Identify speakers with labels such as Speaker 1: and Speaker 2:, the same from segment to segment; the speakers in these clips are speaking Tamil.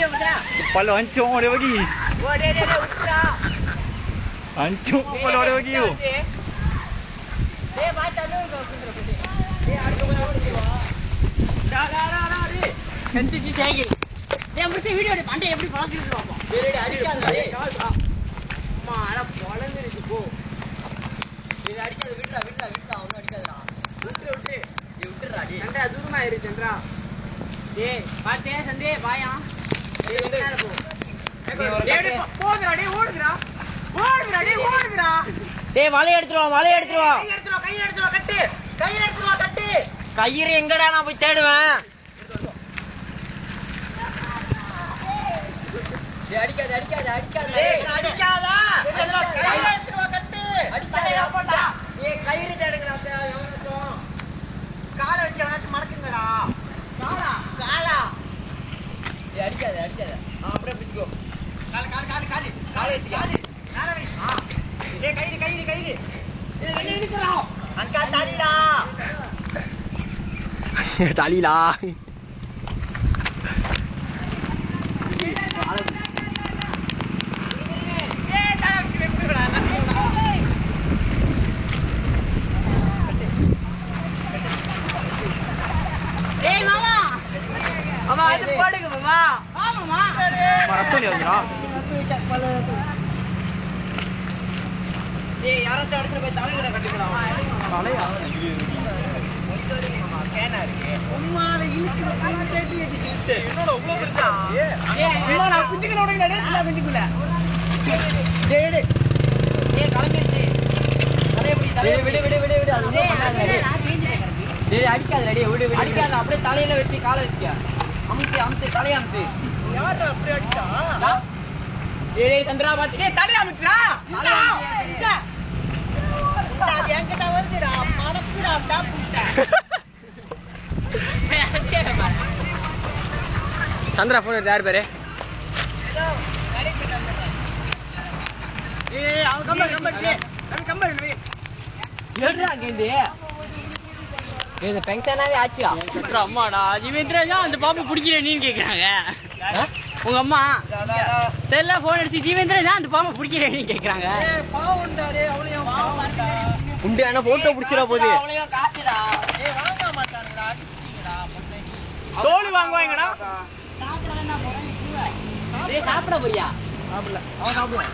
Speaker 1: video pasal.
Speaker 2: Kepala hancur dia bagi.
Speaker 1: Wah, dia utra.
Speaker 2: Hancur kepala dia bagi tu.
Speaker 1: Dia baca dulu kau kena pergi. Dia ada orang. Dah dia. Nanti si cari. Dia mesti video dia pandai எப்படி பாத்துட்டு இருப்பா. டேய் அடிக்காத. அம்மா அட பொளந்திருக்கு போ. டேய் அடிக்காத விட்றா அவன அடிக்காதடா. விட்டு. நீ விட்டுறா டேய். சந்திரா தூரமா இரு சந்திரா. டேய் பாத்தே சந்தே வாயா. டேய் மேல போ. டேய் போடுடா டேய் ஓடுடா. ஓடுடா. டேய் வலை எடுத்துறவா. கைய எடுத்துறவா கட்டு. கயிறு எங்கடா நான் போய் தேடுவேன். டேய் அடிக்காத. டேய் அடிக்காதா. கையில எடுத்துறவா கட்டு. அடிக்காதடா போடா. ஏய் கயிறு தேடுங்கடா எவனாச்சும். கால வச்சு எவனாச்சும் மடக்குங்கடா. காலா. டேய் அடிக்காத. அப்படியே பிடிச்சுக்கோ. கால் வச்சுக்க. கால வை. டேய் கயிறு. டேய் எடுத்துறா. அக்கா
Speaker 2: Talilah.
Speaker 1: ஏய் மாமா அது போடுங்க மாமா. ஆமாமா.
Speaker 2: Ratu dia Andra.
Speaker 1: ஏய் யாராச்சும் இடத்துல போய் தலையில கட்டிக்கலாம்.
Speaker 2: தலையா?
Speaker 1: கேனா இருக்கு. உம்மால இழுத்து கேட்டி. என்னோட உள்ள இருக்கா? ஏய் அம்மா நான் குஞ்சுக்குள்ள ஓடுங்கடா டேய் குஞ்சுக்குள்ள. டேய். ஏய் கலங்கிருச்சு. தலைய பிடி. விடு. அது ஒண்ணும் பண்ணாத. டேய் அடிக்காதடா டேய் விடு. அடிக்காத அப்படியே தலையில வெச்சு கால வெச்சுக்க. அமுத்து தலைய அமுத்து. யாரா அப்படியே அடிச்சா? டேய் சந்திரா பாத்து. டேய் தலைய அமுத்துடா. அது என்கிட்ட வருதுடா. மடக்குடா டாப்புடா.
Speaker 2: Sandra phone யார் பேரு?
Speaker 1: ஏய் அவன் கம்பர் வை. ஏறா கேண்டி. ஏய் இந்த பென்ஷனாவே ஆச்சுடா.
Speaker 2: Putra அம்மாடா. ஜீவேந்திரா தான் அந்த பாம்பு பிடிக்கிறே நீன்னு கேக்குறாங்க. உங்க அம்மா தெல்ல போன் அடிச்சு ஜீவேந்திரா தான் அந்த பாம்பு பிடிக்கிறே நீன்னு கேக்குறாங்க.
Speaker 1: ஏய் பாவுண்டா டேய் அவளையும் பாவுண்டா.
Speaker 2: உண்டு ஆனா போட்டோ பிடிச்சிர போகுது.
Speaker 1: அவளையும் காட்டுடா. ஏய் வாங்க மாட்டானுடா அடிச்சிட்டீங்கடா பொண்ணே.
Speaker 2: தோல் வாங்குவாங்கடா.
Speaker 1: சாப்பிடறேன்னா போறேன். டேய் சாப்பிட போறியா?
Speaker 2: சாப்பிடல. அவன் சாப்பிடுவான்.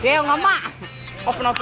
Speaker 1: டேய் உங்க அம்மா
Speaker 2: அப்ப நான்